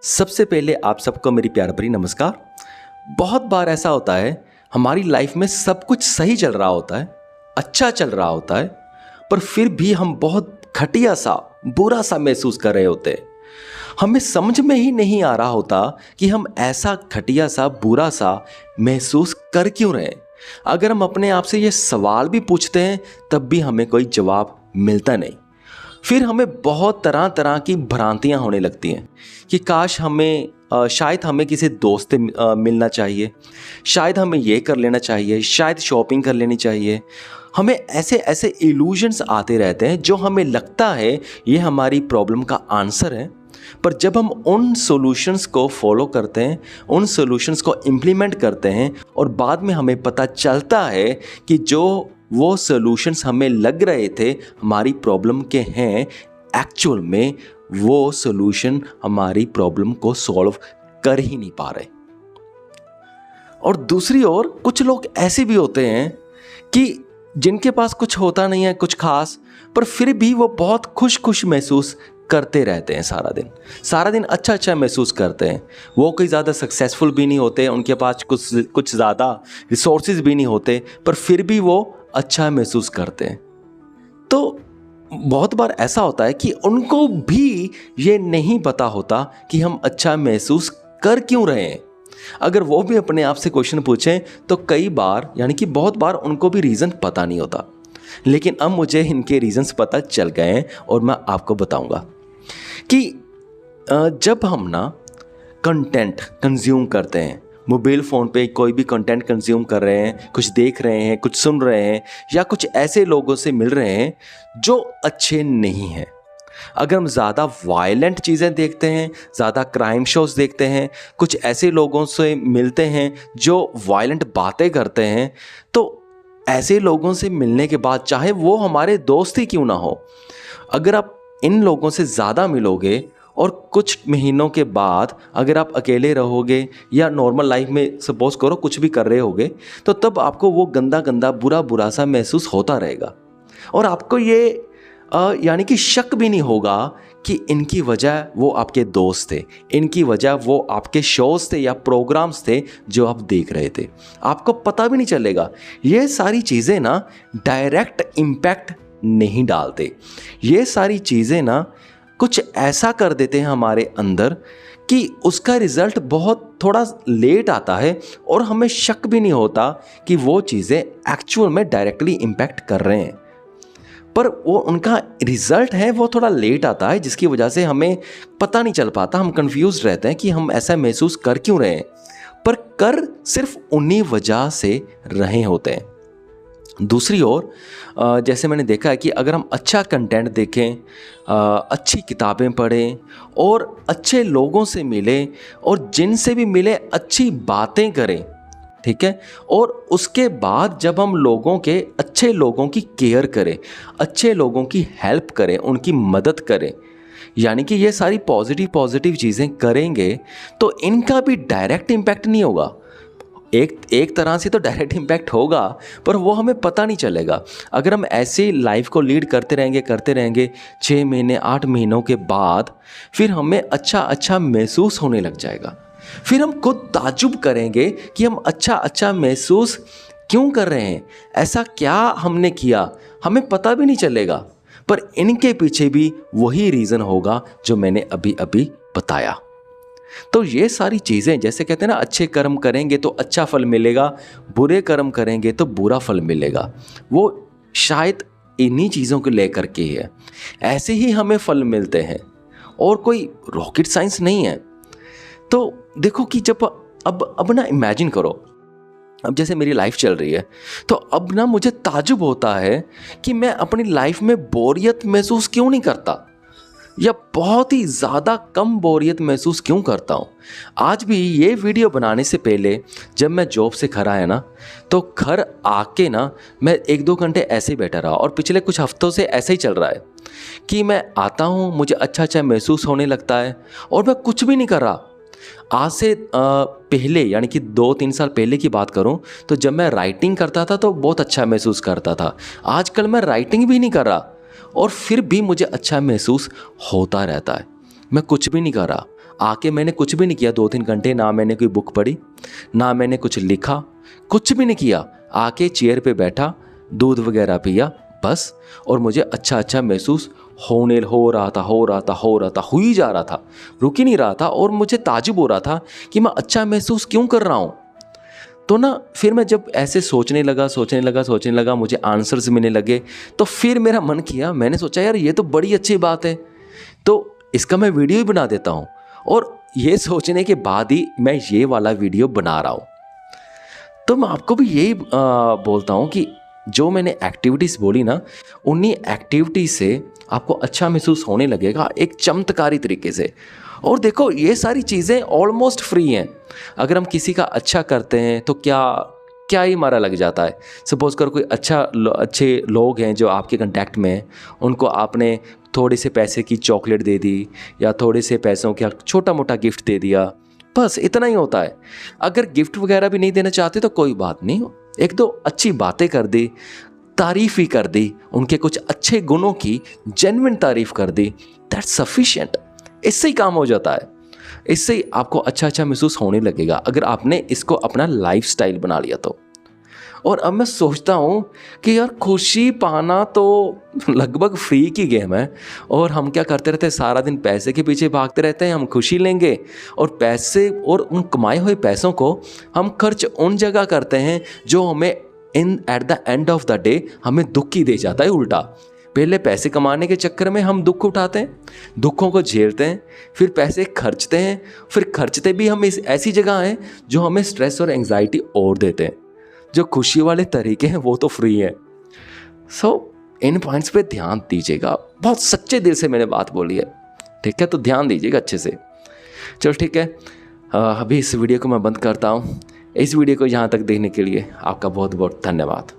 सबसे पहले आप सबको मेरी प्यार भरी नमस्कार। बहुत बार ऐसा होता है हमारी लाइफ में सब कुछ सही चल रहा होता है, अच्छा चल रहा होता है, पर फिर भी हम बहुत घटिया सा बुरा सा महसूस कर रहे होते हैं। हमें समझ में ही नहीं आ रहा होता कि हम ऐसा घटिया सा बुरा सा महसूस कर क्यों रहे हैं। अगर हम अपने आप से ये सवाल भी पूछते हैं तब भी हमें कोई जवाब मिलता नहीं। फिर हमें बहुत तरह तरह की भ्रांतियां होने लगती हैं कि काश शायद हमें किसी दोस्त से मिलना चाहिए, शायद हमें ये कर लेना चाहिए, शायद शॉपिंग कर लेनी चाहिए। हमें ऐसे ऐसे इल्यूजन्स आते रहते हैं जो हमें लगता है ये हमारी प्रॉब्लम का आंसर है। पर जब हम उन सॉल्यूशंस को फॉलो करते हैं, उन सॉल्यूशंस को इम्प्लीमेंट करते हैं और बाद में हमें पता चलता है कि जो वो सॉल्यूशंस हमें लग रहे थे हमारी प्रॉब्लम के हैं, एक्चुअल में वो सॉल्यूशन हमारी प्रॉब्लम को सॉल्व कर ही नहीं पा रहे। और दूसरी ओर कुछ लोग ऐसे भी होते हैं कि जिनके पास कुछ होता नहीं है कुछ खास, पर फिर भी वो बहुत खुश महसूस करते रहते हैं। सारा दिन अच्छा महसूस करते हैं। वो कोई ज़्यादा सक्सेसफुल भी नहीं होते, उनके पास कुछ ज़्यादा रिसोर्सेज भी नहीं होते, पर फिर भी वो अच्छा महसूस करते हैं। तो बहुत बार ऐसा होता है कि उनको भी ये नहीं पता होता कि हम अच्छा महसूस कर क्यों रहे हैं। अगर वो भी अपने आप से क्वेश्चन पूछें तो कई बार यानी कि बहुत बार उनको भी रीज़न पता नहीं होता। लेकिन अब मुझे इनके रीजंस पता चल गए हैं और मैं आपको बताऊंगा कि जब हम कंटेंट कंज्यूम करते हैं, मोबाइल फ़ोन पे कोई भी कंटेंट कंज्यूम कर रहे हैं, कुछ देख रहे हैं, कुछ सुन रहे हैं या कुछ ऐसे लोगों से मिल रहे हैं जो अच्छे नहीं हैं। अगर हम ज़्यादा वायलेंट चीज़ें देखते हैं, ज़्यादा क्राइम शोज देखते हैं, कुछ ऐसे लोगों से मिलते हैं जो वायलेंट बातें करते हैं, तो ऐसे लोगों से मिलने के बाद चाहे वो हमारे दोस्त ही क्यों ना हो, अगर आप इन लोगों से ज़्यादा मिलोगे और कुछ महीनों के बाद अगर आप अकेले रहोगे या नॉर्मल लाइफ में सपोज करो कुछ भी कर रहे होगे, तो तब आपको वो गंदा बुरा सा महसूस होता रहेगा और आपको ये यानी कि शक भी नहीं होगा कि इनकी वजह वो आपके दोस्त थे, इनकी वजह वो आपके शोज थे या प्रोग्राम्स थे जो आप देख रहे थे। आपको पता भी नहीं चलेगा। ये सारी चीज़ें डायरेक्ट इम्पैक्ट नहीं डालते। ये सारी चीज़ें कुछ ऐसा कर देते हैं हमारे अंदर कि उसका रिज़ल्ट बहुत थोड़ा लेट आता है और हमें शक भी नहीं होता कि वो चीज़ें एक्चुअल में डायरेक्टली इम्पैक्ट कर रहे हैं, पर वो उनका रिज़ल्ट है वो थोड़ा लेट आता है, जिसकी वजह से हमें पता नहीं चल पाता। हम कंफ्यूज रहते हैं कि हम ऐसा महसूस कर क्यों रहे हैं, पर कर सिर्फ उन्हीं वजह से रहे होते हैं। दूसरी ओर जैसे मैंने देखा है कि अगर हम अच्छा कंटेंट देखें, अच्छी किताबें पढ़ें और अच्छे लोगों से मिलें और जिनसे भी मिले अच्छी बातें करें, ठीक है, और उसके बाद जब हम अच्छे लोगों की केयर करें, अच्छे लोगों की हेल्प करें, उनकी मदद करें, यानी कि ये सारी पॉजिटिव चीज़ें करेंगे तो इनका भी डायरेक्ट इम्पैक्ट नहीं होगा। एक तरह से तो डायरेक्ट इम्पैक्ट होगा, पर वो हमें पता नहीं चलेगा। अगर हम ऐसे लाइफ को लीड करते रहेंगे 6 महीने 8 महीनों के बाद फिर हमें अच्छा महसूस होने लग जाएगा। फिर हम खुद ताज्जुब करेंगे कि हम अच्छा महसूस क्यों कर रहे हैं, ऐसा क्या हमने किया, हमें पता भी नहीं चलेगा। पर इनके पीछे भी वही रीज़न होगा जो मैंने अभी बताया। तो ये सारी चीज़ें जैसे कहते हैं अच्छे कर्म करेंगे तो अच्छा फल मिलेगा, बुरे कर्म करेंगे तो बुरा फल मिलेगा, वो शायद इन्हीं चीज़ों को लेकर के ही है। ऐसे ही हमें फल मिलते हैं और कोई रॉकेट साइंस नहीं है। तो देखो कि जब अब इमेजिन करो, अब जैसे मेरी लाइफ चल रही है तो अब मुझे ताज्जुब होता है कि मैं अपनी लाइफ में बोरियत महसूस क्यों नहीं करता या बहुत ही ज़्यादा कम बोरियत महसूस क्यों करता हूँ। आज भी ये वीडियो बनाने से पहले जब मैं जॉब से घर आया तो घर आके मैं 1-2 घंटे ऐसे ही बैठा रहा और पिछले कुछ हफ्तों से ऐसे ही चल रहा है कि मैं आता हूँ, मुझे अच्छा महसूस होने लगता है और मैं कुछ भी नहीं कर रहा। आज से पहले यानी कि 2-3 साल पहले की बात करूं तो जब मैं राइटिंग करता था तो बहुत अच्छा महसूस करता था। आजकल मैं राइटिंग भी नहीं कर रहा और फिर भी मुझे अच्छा महसूस होता रहता है। मैं कुछ भी नहीं कर रहा, आके मैंने कुछ भी नहीं किया 2-3 घंटे, ना मैंने कोई बुक पढ़ी, ना मैंने कुछ लिखा, कुछ भी नहीं किया। आके चेयर पे बैठा, दूध वगैरह पिया बस, और मुझे अच्छा महसूस हो ही जा रहा था, रुक ही नहीं रहा था। और मुझे ताज्जुब हो रहा था कि मैं अच्छा महसूस क्यों कर रहा हूँ। तो ना फिर मैं जब ऐसे सोचने लगा, मुझे आंसर्स मिलने लगे, तो फिर मेरा मन किया, मैंने सोचा यार ये तो बड़ी अच्छी बात है, तो इसका मैं वीडियो ही बना देता हूँ। और ये सोचने के बाद ही मैं ये वाला वीडियो बना रहा हूँ। तो मैं आपको भी यही बोलता हूँ कि जो मैंने एक्टिविटीज़ बोली ना, उन्हीं एक्टिविटीज़ से आपको अच्छा महसूस होने लगेगा एक चमत्कारी तरीके से। और देखो ये सारी चीज़ें ऑलमोस्ट फ्री हैं। अगर हम किसी का अच्छा करते हैं तो क्या ही हमारा लग जाता है। सपोज़ कर कोई अच्छे लोग हैं जो आपके कांटेक्ट में हैं, उनको आपने थोड़े से पैसे की चॉकलेट दे दी या थोड़े से पैसों का छोटा मोटा गिफ्ट दे दिया, बस इतना ही होता है। अगर गिफ्ट वगैरह भी नहीं देना चाहते तो कोई बात नहीं, एक दो अच्छी बातें कर दी, तारीफ़ ही कर दी, उनके कुछ अच्छे गुणों की जेन्युइन तारीफ़ कर दी, दैट्स सफिशिएंट। इससे ही काम हो जाता है, इससे ही आपको अच्छा महसूस होने लगेगा अगर आपने इसको अपना लाइफस्टाइल बना लिया तो। और अब मैं सोचता हूँ कि यार खुशी पाना तो लगभग फ्री की गेम है, और हम क्या करते रहते हैं, सारा दिन पैसे के पीछे भागते रहते हैं। हम खुशी लेंगे और पैसे और उन कमाए हुए पैसों को हम खर्च उन जगह करते हैं जो हमें at the end of the day हमें दुख ही दे जाता है उल्टा। पहले पैसे कमाने के चक्कर में हम दुख उठाते हैं, दुखों को झेलते हैं, फिर पैसे खर्चते हैं, फिर खर्चते भी हम इस ऐसी जगह हैं जो हमें स्ट्रेस और एंग्जाइटी और देते हैं। जो खुशी वाले तरीके हैं वो तो फ्री हैं। सो इन पॉइंट्स पे ध्यान दीजिएगा, बहुत सच्चे दिल से मैंने बात बोली है, ठीक है, तो ध्यान दीजिएगा अच्छे से। चलो ठीक है, अभी इस वीडियो को मैं बंद करता हूँ। इस वीडियो को यहाँ तक देखने के लिए आपका बहुत बहुत धन्यवाद।